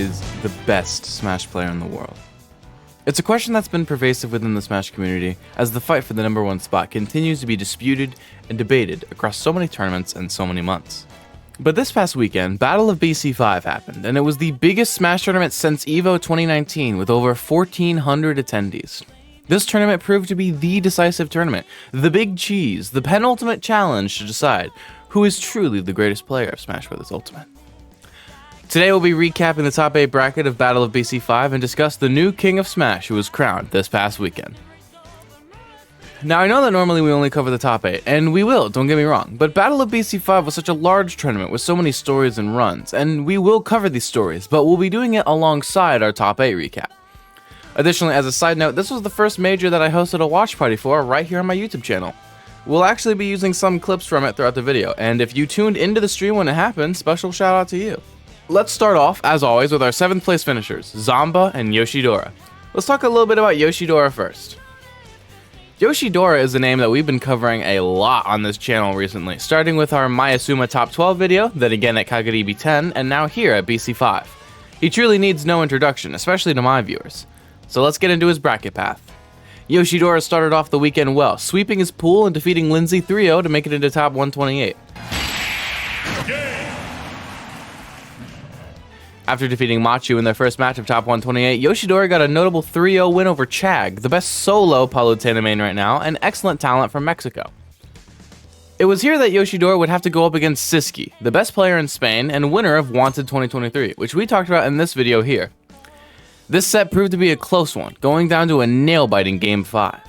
is the best Smash player in the world? It's a question that's been pervasive within the Smash community, as the fight for the #1 spot continues to be disputed and debated across so many tournaments and so many months. But this past weekend, Battle of BC5 happened, and it was the biggest Smash tournament since EVO 2019 with over 1,400 attendees. This tournament proved to be the decisive tournament, the big cheese, the penultimate challenge to decide who is truly the greatest player of Smash Bros. Ultimate. Today we'll be recapping the top 8 bracket of Battle of BC5 and discuss the new King of Smash who was crowned this past weekend. Now I know that normally we only cover the top 8, and we will, don't get me wrong, but Battle of BC5 was such a large tournament with so many stories and runs, and we will cover these stories, but we'll be doing it alongside our top 8 recap. Additionally, as a side note, this was the first major that I hosted a watch party for right here on my YouTube channel. We'll actually be using some clips from it throughout the video, and if you tuned into the stream when it happened, special shout out to you. Let's start off, as always, with our 7th place finishers, Zamba and Yoshidora. Let's talk a little bit about Yoshidora first. Yoshidora is a name that we've been covering a lot on this channel recently, starting with our Mayasuma Top 12 video, then again at Kagaribi 10, and now here at BC5. He truly needs no introduction, especially to my viewers. So let's get into his bracket path. Yoshidora started off the weekend well, sweeping his pool and defeating Lindsay 3-0 to make it into top 128. After defeating Machu in their first match of top 128, Yoshidora got a notable 3-0 win over Chag, the best solo Palutena main right now, and excellent talent from Mexico. It was here that Yoshidora would have to go up against Siski, the best player in Spain and winner of Wanted 2023, which we talked about in this video here. This set proved to be a close one, going down to a nail-biting Game 5.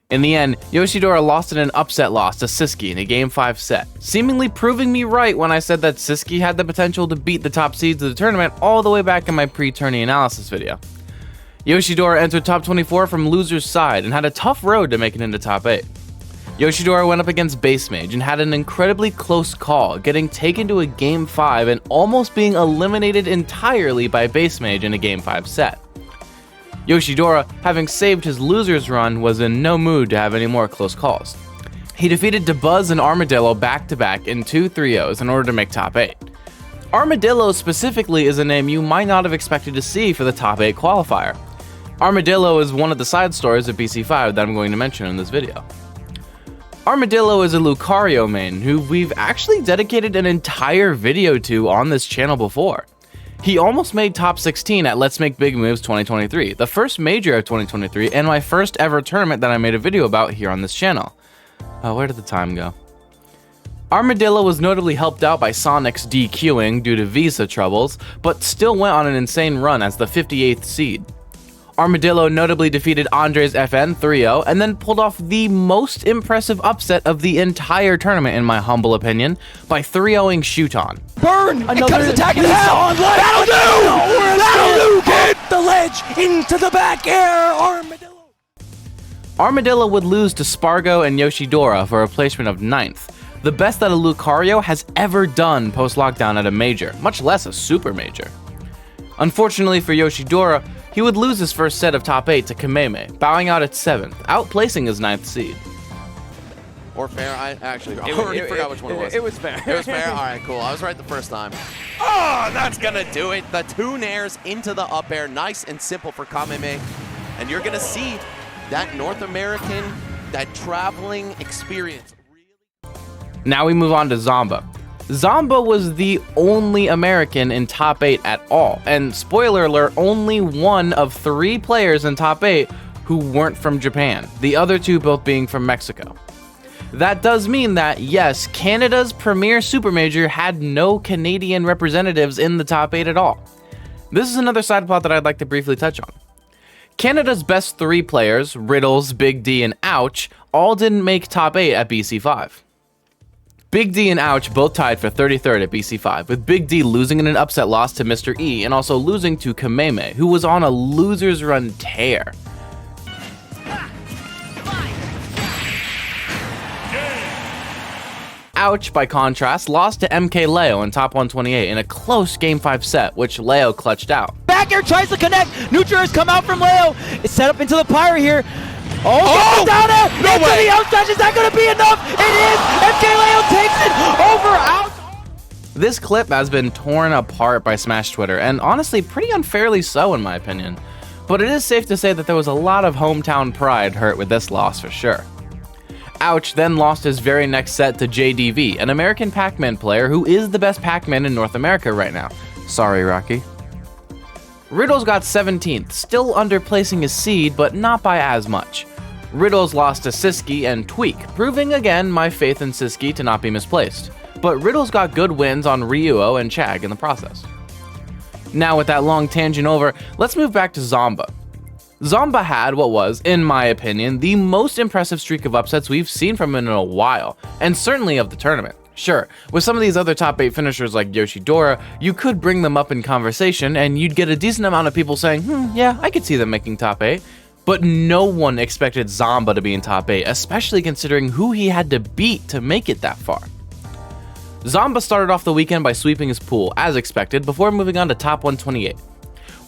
In the end, Yoshidora lost in an upset loss to Siski in a Game 5 set, seemingly proving me right when I said that Siski had the potential to beat the top seeds of the tournament all the way back in my pre-tourney analysis video. Yoshidora entered top 24 from loser's side and had a tough road to make it into top 8. Yoshidora went up against Base Mage and had an incredibly close call, getting taken to a Game 5 and almost being eliminated entirely by Base Mage in a Game 5 set. Yoshidora, having saved his loser's run, was in no mood to have any more close calls. He defeated Dabuz and Armadillo back-to-back in 2 3-0s in order to make top 8. Armadillo specifically is a name you might not have expected to see for the top 8 qualifier. Armadillo is one of the side stories of BC5 that I'm going to mention in this video. Armadillo is a Lucario main who we've actually dedicated an entire video to on this channel before. He almost made top 16 at Let's Make Big Moves 2023, the first major of 2023 and my first ever tournament that I made a video about here on this channel. Where did the time go? Armadillo was notably helped out by Sonic's DQing due to visa troubles, but still went on an insane run as the 58th seed. Armadillo notably defeated Andres FN 3-0 and then pulled off the most impressive upset of the entire tournament in my humble opinion by 3-0ing Shuton. Burn! Another attack in hell! That'll do! That'll do, kid! The ledge into the back air, Armadillo! Armadillo would lose to Spargo and Yoshidora for a placement of 9th, the best that a Lucario has ever done post-lockdown at a major, much less a super major. Unfortunately for Yoshidora, he would lose his first set of top 8 to Kaime, bowing out at 7th, outplacing his 9th seed. Or fair, I actually already forgot which one it was. It was fair. It was fair? Alright, cool. I was right the first time. Oh, that's gonna do it. The 2 nairs into the up air. Nice and simple for Kaime. And you're gonna see that North American, that traveling experience. Now we move on to Zamba. Zamba was the only American in top 8 at all, and spoiler alert, only one of 3 players in top 8 who weren't from Japan, the other 2 both being from Mexico. That does mean that, yes, Canada's premier super major had no Canadian representatives in the top 8 at all. This is another side plot that I'd like to briefly touch on. Canada's best 3 players, Riddles, Big D, and Ouch, all didn't make top 8 at BC5. Big D and Ouch both tied for 33rd at BC5, with Big D losing in an upset loss to Mr. E and also losing to Kaime, who was on a loser's run tear. Ouch, by contrast, lost to MK Leo in top 128 in a close Game 5 set, which Leo clutched out. Back air tries to connect. Neutral has come out from Leo. It's set up into the pyre here. Oh, down air! No into way. the outside. Is that going to be enough? It is! MK Leo takes it over out. This clip has been torn apart by Smash Twitter, and honestly pretty unfairly so in my opinion. But it is safe to say that there was a lot of hometown pride hurt with this loss for sure. Ouch then lost his very next set to JDV, an American Pac-Man player who is the best Pac-Man in North America right now. Sorry, Rocky. Riddles got 17th, still underplacing his seed, but not by as much. Riddles lost to Siski and Tweak, proving again my faith in Siski to not be misplaced. But Riddles got good wins on Ryuo and Chag in the process. Now with that long tangent over, let's move back to Zamba. Zamba had what was, in my opinion, the most impressive streak of upsets we've seen from him in a while, and certainly of the tournament. Sure, with some of these other top 8 finishers like Yoshidora, you could bring them up in conversation and you'd get a decent amount of people saying, yeah, I could see them making top 8. But no one expected Zamba to be in top 8, especially considering who he had to beat to make it that far. Zamba started off the weekend by sweeping his pool, as expected, before moving on to top 128.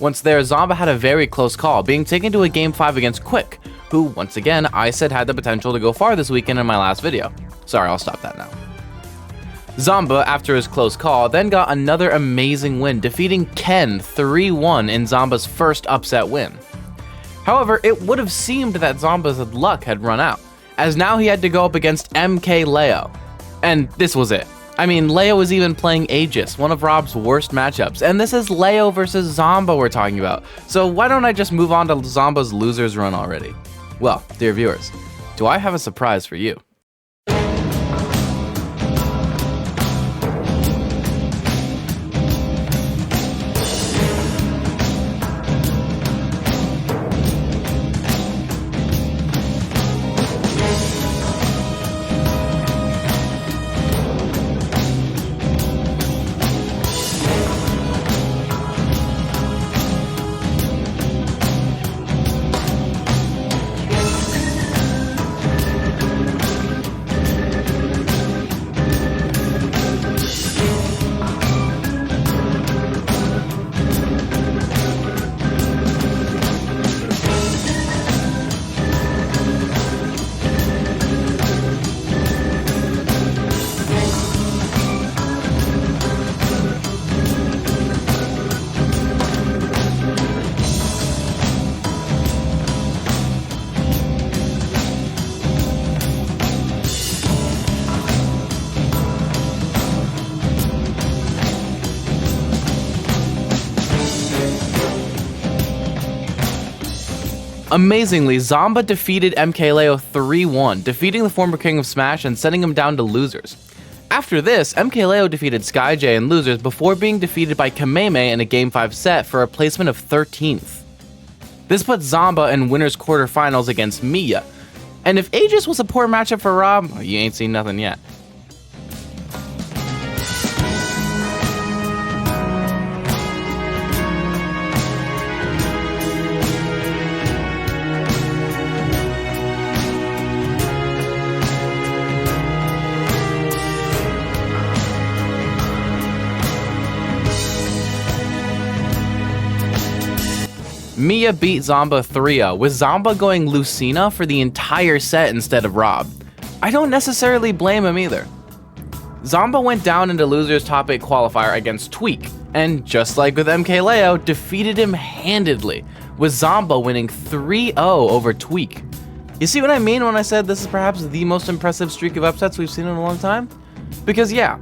Once there, Zamba had a very close call, being taken to a Game 5 against Quick, who, once again, I said had the potential to go far this weekend in my last video. Sorry, I'll stop that now. Zamba, after his close call, then got another amazing win, defeating Ken 3-1 in Zamba's first upset win. However, it would have seemed that Zamba's luck had run out, as now he had to go up against MK Leo. And this was it. I mean, Leo was even playing Aegis, one of Rob's worst matchups, and this is Leo versus Zamba we're talking about, so why don't I just move on to Zamba's loser's run already? Well, dear viewers, do I have a surprise for you? Amazingly, Zamba defeated MK Leo 3-1, defeating the former king of Smash and sending him down to losers. After this, MK Leo defeated SkyJ in losers before being defeated by Kaime in a Game 5 set for a placement of 13th. This put Zamba in winners quarterfinals against Mia. And if Aegis was a poor matchup for Rob, well, you ain't seen nothing yet. Mia beat Zamba 3-0, with Zamba going Lucina for the entire set instead of Rob. I don't necessarily blame him either. Zamba went down into losers top 8 qualifier against Tweak, and just like with MK Leo, defeated him handedly, with Zamba winning 3-0 over Tweak. You see what I mean when I said this is perhaps the most impressive streak of upsets we've seen in a long time? Because yeah,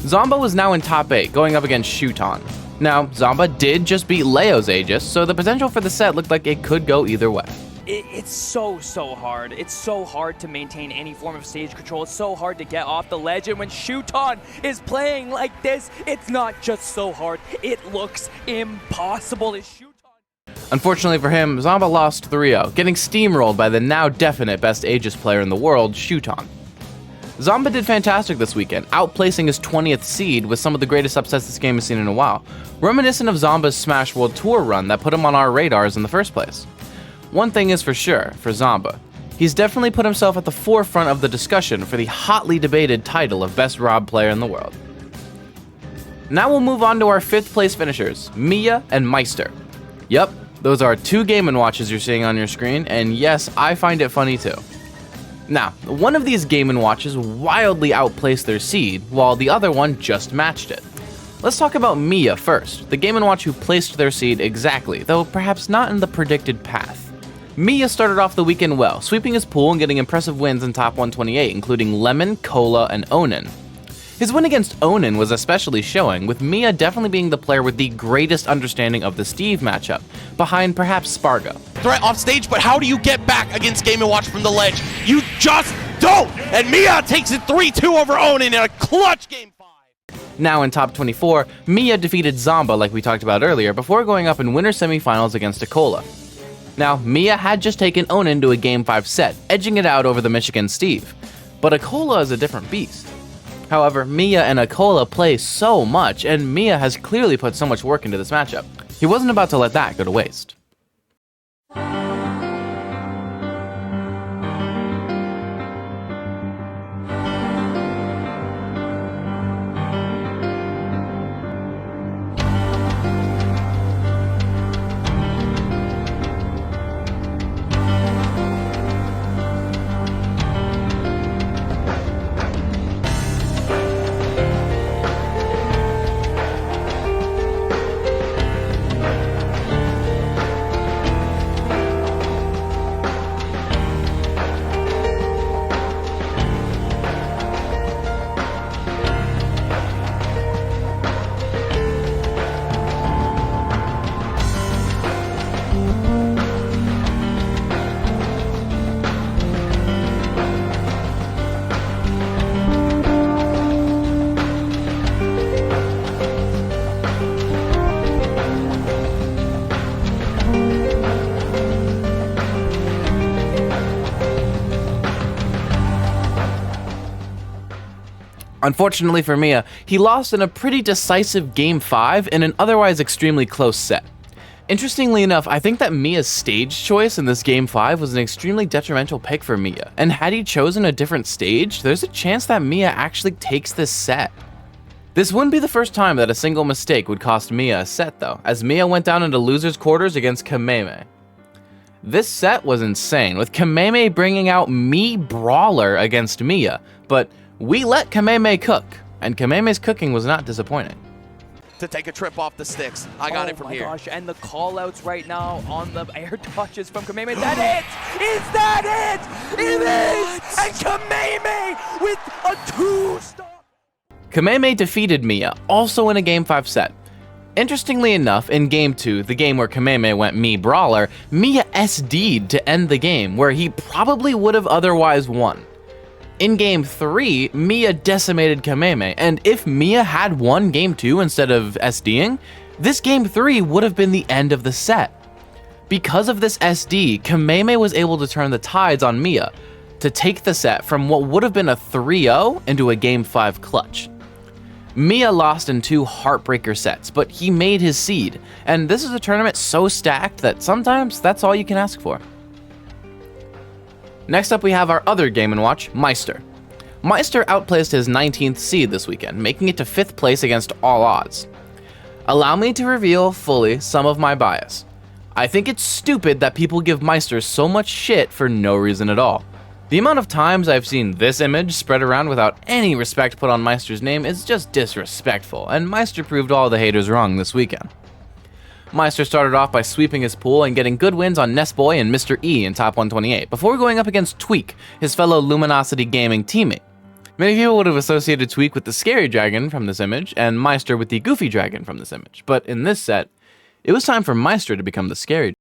Zomba was now in top 8, going up against Shuton. Now, Zamba did just beat Leo's Aegis, so the potential for the set looked like it could go either way. It's so hard. It's so hard to maintain any form of stage control. It's so hard to get off the ledge. And when Shuton is playing like this, it's not just so hard. It looks impossible. Unfortunately for him, Zamba lost 3-0, getting steamrolled by the now definite best Aegis player in the world, Shuton. Zamba did fantastic this weekend, outplacing his 20th seed with some of the greatest upsets this game has seen in a while, reminiscent of Zamba's Smash World Tour run that put him on our radars in the first place. One thing is for sure, for Zamba, he's definitely put himself at the forefront of the discussion for the hotly debated title of Best Rob Player in the world. Now we'll move on to our 5th place finishers, Mia and Meister. Yep, those are 2 Game & Watches you're seeing on your screen, and yes, I find it funny too. Now, one of these Game & Watches wildly outplaced their seed, while the other one just matched it. Let's talk about Mia first, the Game & Watch who placed their seed exactly, though perhaps not in the predicted path. Mia started off the weekend well, sweeping his pool and getting impressive wins in top 128, including Lemon, Cola, and Onin. His win against Onin was especially showing, with Mia definitely being the player with the greatest understanding of the Steve matchup, behind perhaps Spargo. Threat off stage, but how do you get back against Game & Watch from the ledge? You just don't! And Mia takes it 3-2 over Onin in a clutch Game 5. Now in top 24, Mia defeated Zamba like we talked about earlier, before going up in winter semifinals against Akola. Now, Mia had just taken Onin to a Game 5 set, edging it out over the Michigan Steve. But Akola is a different beast. However, Mia and Akola play so much, and Mia has clearly put so much work into this matchup. He wasn't about to let that go to waste. Unfortunately for Mia, he lost in a pretty decisive Game 5 in an otherwise extremely close set. Interestingly enough, I think that Mia's stage choice in this Game 5 was an extremely detrimental pick for Mia, and had he chosen a different stage, there's a chance that Mia actually takes this set. This wouldn't be the first time that a single mistake would cost Mia a set though, as Mia went down into losers quarters against Kaime. This set was insane, with Kaime bringing out Me Brawler against Mia, but we let Kaime cook, and Kameime's cooking was not disappointing. To take a trip off the sticks. I got it from here. Oh my gosh, and the call-outs right now on the air dodges from Kaime. Is that it? Is that it? It is! And Kaime with a 2-star. Kaime defeated Mia, also in a Game 5 set. Interestingly enough, in Game 2, the game where Kaime went Me Brawler, Mia SD'd to end the game, where he probably would have otherwise won. In Game 3, Mia decimated Kaime, and if Mia had won Game 2 instead of SDing, this Game 3 would have been the end of the set. Because of this SD, Kaime was able to turn the tides on Mia, to take the set from what would have been a 3-0 into a Game 5 clutch. Mia lost in 2 heartbreaker sets, but he made his seed, and this is a tournament so stacked that sometimes that's all you can ask for. Next up we have our other Game & Watch, Meister. Meister outplaced his 19th seed this weekend, making it to 5th place against all odds. Allow me to reveal fully some of my bias. I think it's stupid that people give Meister so much shit for no reason at all. The amount of times I've seen this image spread around without any respect put on Meister's name is just disrespectful, and Meister proved all the haters wrong this weekend. Meister started off by sweeping his pool and getting good wins on Nestboy and Mr. E in top 128, before going up against Tweak, his fellow Luminosity Gaming teammate. Many people would have associated Tweak with the scary dragon from this image, and Meister with the goofy dragon from this image, but in this set, it was time for Meister to become the scary dragon.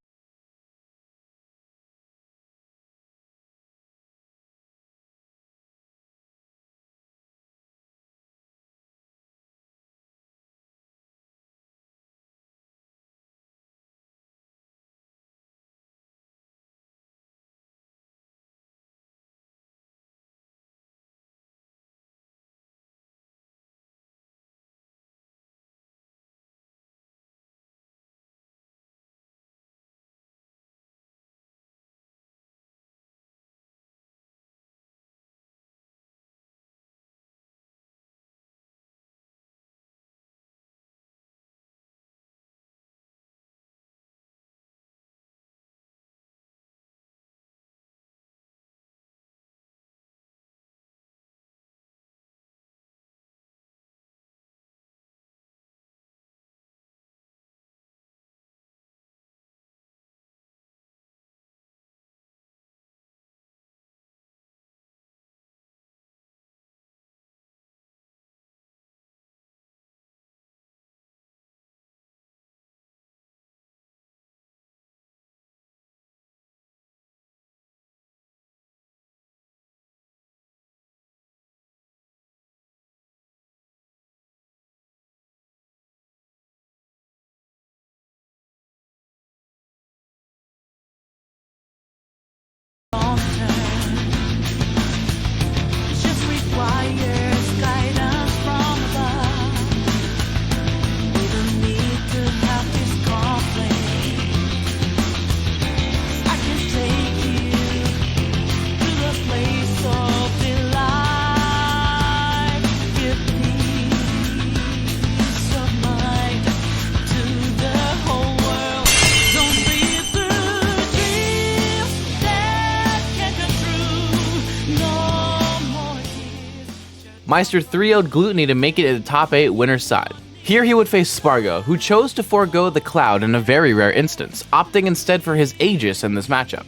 Meister 3-0'd Gluttony to make it at the top 8 winner's side. Here he would face Spargo, who chose to forego the Cloud in a very rare instance, opting instead for his Aegis in this matchup.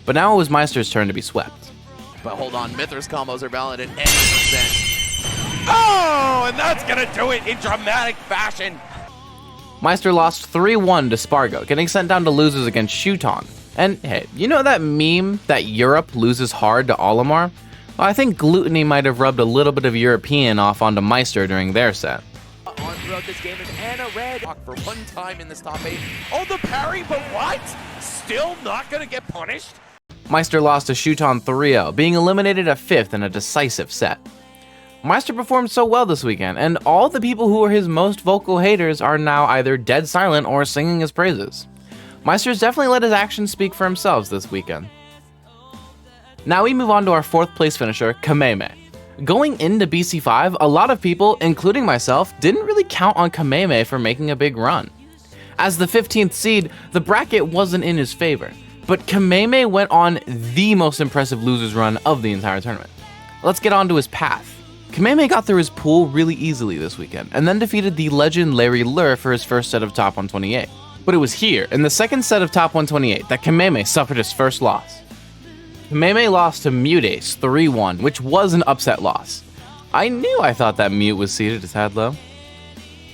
But now it was Meister's turn to be swept. But hold on, Mithra's combos are valid at 80%. Oh, and that's gonna do it in dramatic fashion. Meister lost 3-1 to Spargo, getting sent down to losers against Shuton. And hey, you know that meme that Europe loses hard to Olimar? Well, I think Gluttony might have rubbed a little bit of European off onto Meister during their set. On throughout this game is Anna Red. For one time in this top 8. Oh, the parry, but what? Still not gonna get punished? Meister lost to Shuton 3-0, being eliminated at 5th in a decisive set. Meister performed so well this weekend, and all the people who were his most vocal haters are now either dead silent or singing his praises. Meister's definitely let his actions speak for himself this weekend. Now we move on to our 4th place finisher, Kaime. Going into BC5, a lot of people, including myself, didn't really count on Kaime for making a big run. As the 15th seed, the bracket wasn't in his favor, but Kaime went on the most impressive losers run of the entire tournament. Let's get on to his path. Kaime got through his pool really easily this weekend, and then defeated the legend Larry Lur for his first set of top 128. But it was here, in the second set of top 128, that Kaime suffered his first loss. Kaime lost to Mutace 3-1, which was an upset loss. I thought that Mute was seated a tad low.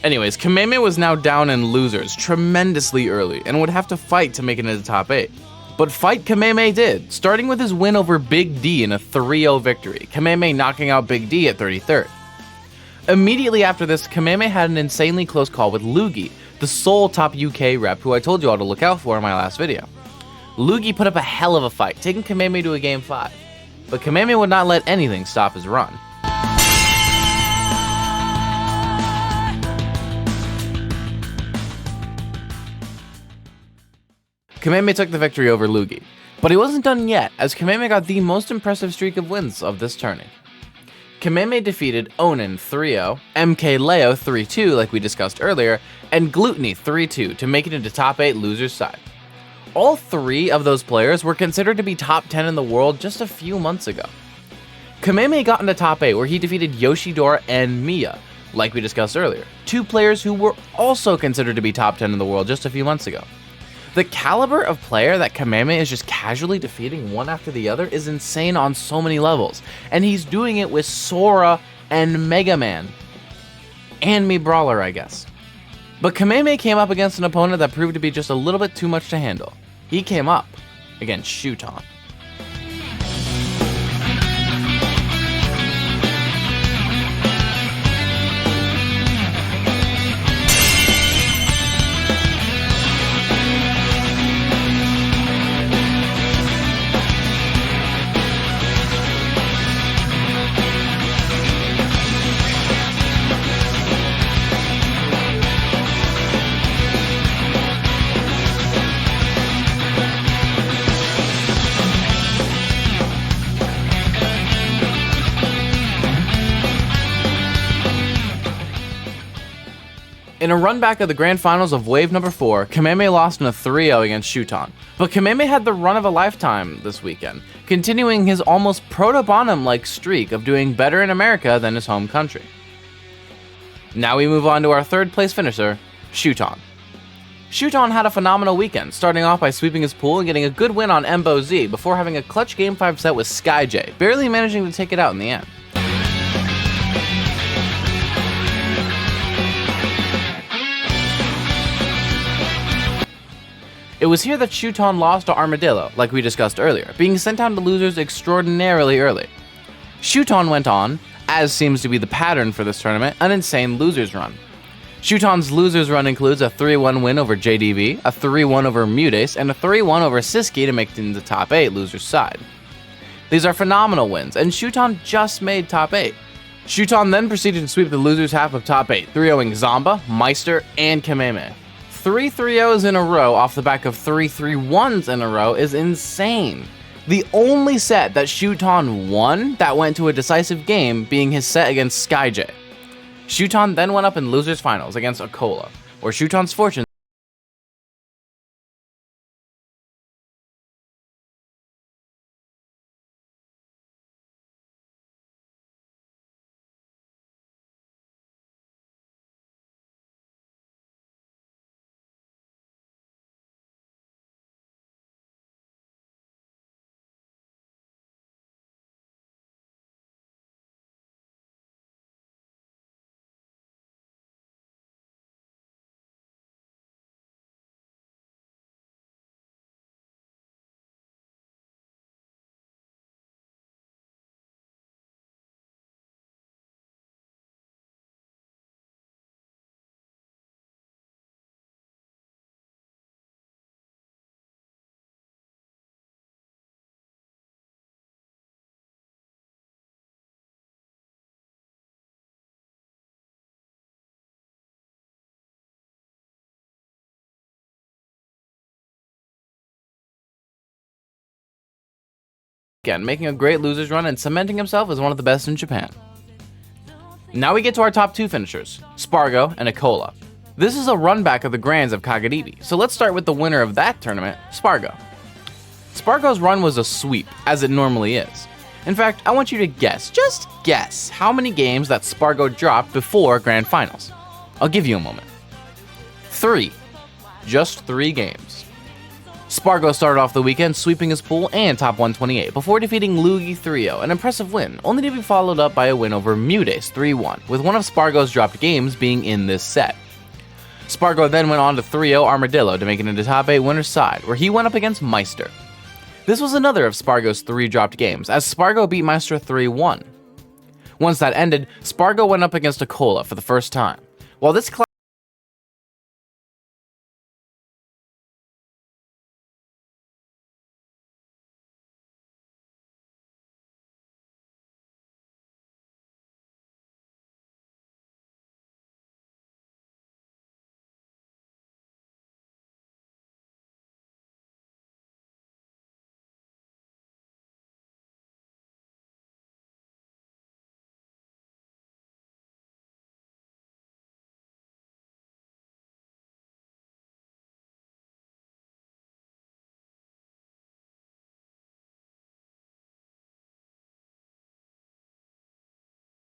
Anyways, Kaime was now down in losers tremendously early and would have to fight to make it into the top 8. But fight Kaime did, starting with his win over Big D in a 3-0 victory, Kaime knocking out Big D at 33rd. Immediately after this, Kaime had an insanely close call with Lugi, the sole top UK rep who I told you all to look out for in my last video. Lugi put up a hell of a fight, taking Kaime to a game 5, but Kaime would not let anything stop his run. Kaime took the victory over Lugi, but he wasn't done yet, as Kaime got the most impressive streak of wins of this tourney. Kaime defeated Onin 3-0, MK Leo 3-2 like we discussed earlier, and Gluttony 3-2 to make it into top 8 losers side. All 3 of those players were considered to be top 10 in the world just a few months ago. Kaime got into top 8 where he defeated Yoshidora and Mia, like we discussed earlier, 2 players who were also considered to be top 10 in the world just a few months ago. The caliber of player that Kaime is just casually defeating one after the other is insane on so many levels, and he's doing it with Sora and Mega Man. And Mii Brawler, I guess. But Kaime came up against an opponent that proved to be just a little bit too much to handle. He came up against Shuton. In a run back of the grand finals of wave number 4, Kaime lost in a 3-0 against Shuton. But Kaime had the run of a lifetime this weekend, continuing his almost proto-Bonham-like streak of doing better in America than his home country. Now we move on to our third place finisher, Shuton. Shuton had a phenomenal weekend, starting off by sweeping his pool and getting a good win on Embo Z before having a clutch Game 5 set with SkyJ, barely managing to take it out in the end. It was here that Shuton lost to Armadillo, like we discussed earlier, being sent down to losers extraordinarily early. Shuton went on, as seems to be the pattern for this tournament, an insane losers run. Shuton's losers run includes a 3-1 win over JDB, a 3-1 over Mutace, and a 3-1 over Siski to make it into the top 8 losers side. These are phenomenal wins, and Shuton just made top 8. Shuton then proceeded to sweep the losers half of top 8, 3-0ing Zamba, Meister, and Kaime. 3 3-0s in a row off the back of 3 3-1s in a row is insane. The only set that Shuton won that went to a decisive game being his set against SkyJ. Shuton then went up in losers finals against Akola, where Shuton's fortune again, making a great losers run and cementing himself as one of the best in Japan. Now we get to our top 2 finishers, Spargo and Akola. This is a run back of the Grands of Kagaribi, so let's start with the winner of that tournament, Spargo. Spargo's run was a sweep, as it normally is. In fact, I want you to guess, just guess, how many games that Spargo dropped before Grand Finals. I'll give you a moment. 3. Just 3 games. Spargo started off the weekend sweeping his pool and top 128 before defeating Lugi 3-0, an impressive win, only to be followed up by a win over Mutace 3-1, with one of Spargo's dropped games being in this set. Spargo then went on to 3-0 Armadillo to make it into top 8 winner's side, where he went up against Meister. This was another of Spargo's 3 dropped games, as Spargo beat Meister 3-1. Once that ended, Spargo went up against Akola for the first time. While this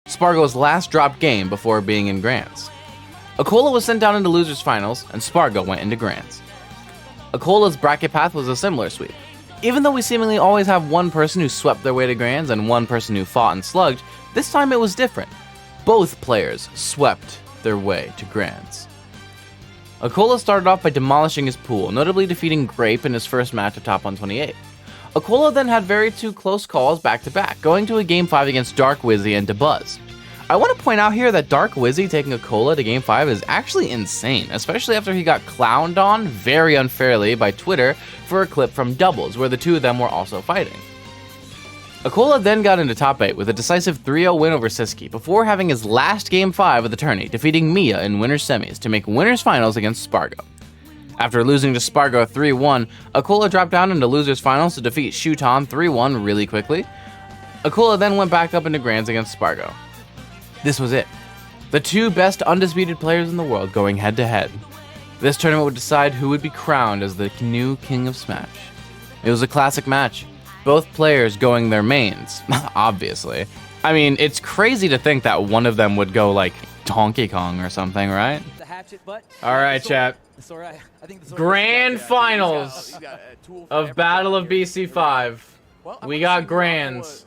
Spargo's last dropped game before being in Grands. Akola was sent down into losers finals, and Spargo went into Grands. Akola's bracket path was a similar sweep. Even though we seemingly always have one person who swept their way to Grands and one person who fought and slugged, this time it was different. Both players swept their way to Grands. Akola started off by demolishing his pool, notably defeating Grape in his first match of Top 128. Akola then had very two close calls back-to-back, going to a Game 5 against Dark Wizzy and Dabuzz. I want to point out here that Dark Wizzy taking Akola to Game 5 is actually insane, especially after he got clowned on very unfairly by Twitter for a clip from Doubles, where the two of them were also fighting. Akola then got into top 8 with a decisive 3-0 win over Siski before having his last Game 5 of the tourney, defeating Mia in winners semis to make winners finals against Spargo. After losing to Spargo 3-1, Akola dropped down into losers finals to defeat Shuton 3-1 really quickly. Akola then went back up into Grands against Spargo. This was it. The two best undisputed players in the world going head to head. This tournament would decide who would be crowned as the new King of Smash. It was a classic match. Both players going their mains, obviously. I mean, it's crazy to think that one of them would go like Donkey Kong or something, right? Alright, chat. Grand finals of Battle of BC5. We got Grands.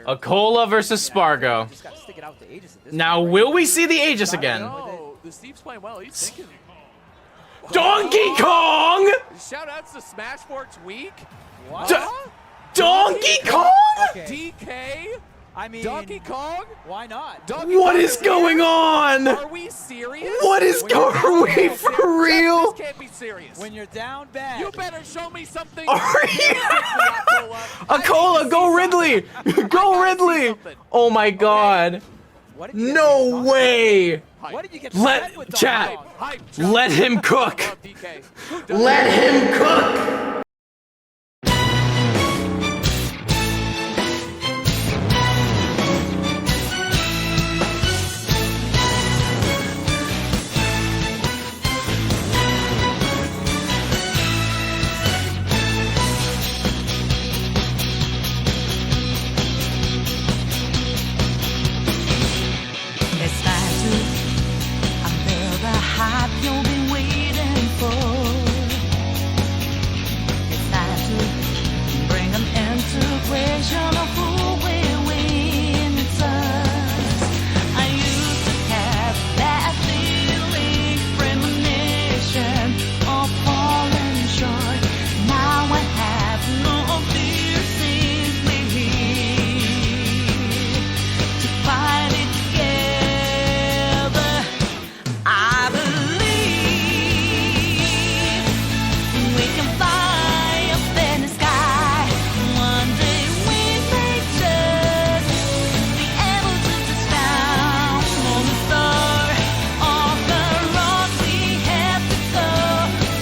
Akola versus Spargo. Now, will we see the Aegis again? Donkey Kong! Shout outs to Smashforks Week. Donkey Kong? DK? I mean, Donkey Kong? why not? What is going on? Are we serious? What is going on? Are we for real? This can't be serious. When you're down bad, You better show me something. Are you? Akola, go Ridley! Go Ridley! Oh my god. what did you No way! What did you get Let upset with chat. Donkey Kong? Let him cook. Let him cook. It's time to unveil the hype you've been waiting for. It's time to bring an integration of who will win. It's us. I used to have that feeling, premonition of falling short. Now I have no fear, simply to fight it together. I believe we can fly up in the sky. One day we may just be able to touch down on the star. Off the road we have to go.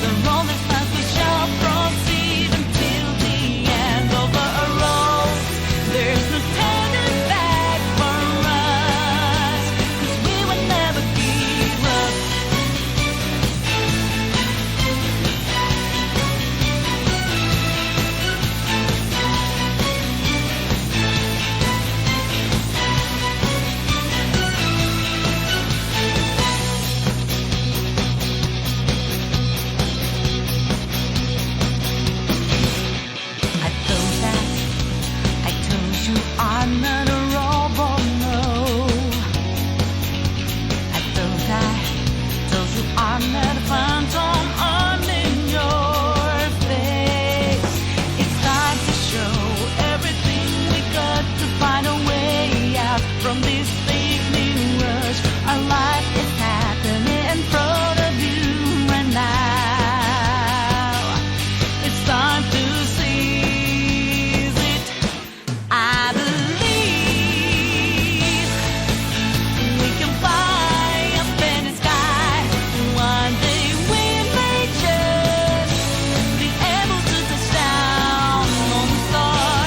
The road is fast, we shall proceed until the end of the road. There's no turning back for us, 'cause we will never give up. I thought that I told you I'm not a robot, no. I thought I told you I'm not a phantom, I'm in your face. It's time to show everything we got to find a way out from this evening rush. Our life is happening in front of you right now. It's time to seize it. I believe we can fly up in the sky. One day we may just be able to touch down on the star.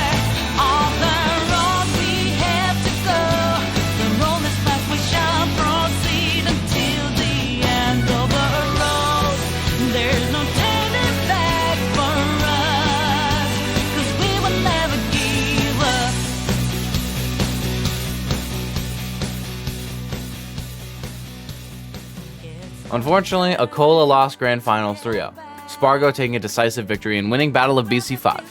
On the road we have to go. The road is fast, we shall proceed until the end of the road. There's no turning back for us, 'cause we will never give up. Unfortunately, Akola lost Grand Finals 3-0. Spargo taking a decisive victory and winning Battle of BC5.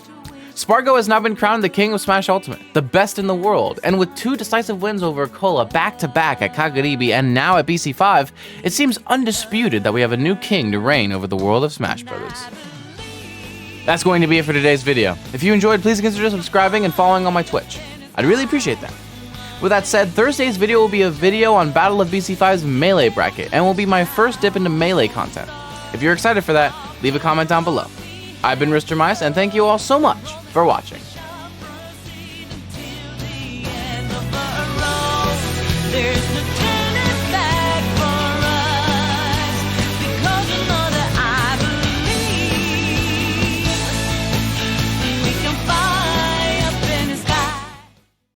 Spargo has now been crowned the king of Smash Ultimate, the best in the world, and with 2 decisive wins over Akola back-to-back at Kagaribi and now at BC5, it seems undisputed that we have a new king to reign over the world of Smash Brothers. That's going to be it for today's video. If you enjoyed, please consider subscribing and following on my Twitch. I'd really appreciate that. With that said, Thursday's video will be a video on Battle of BC5's Melee bracket, and will be my first dip into Melee content. If you're excited for that, leave a comment down below. I've been Mr. Mice, and thank you all so much for watching. There's no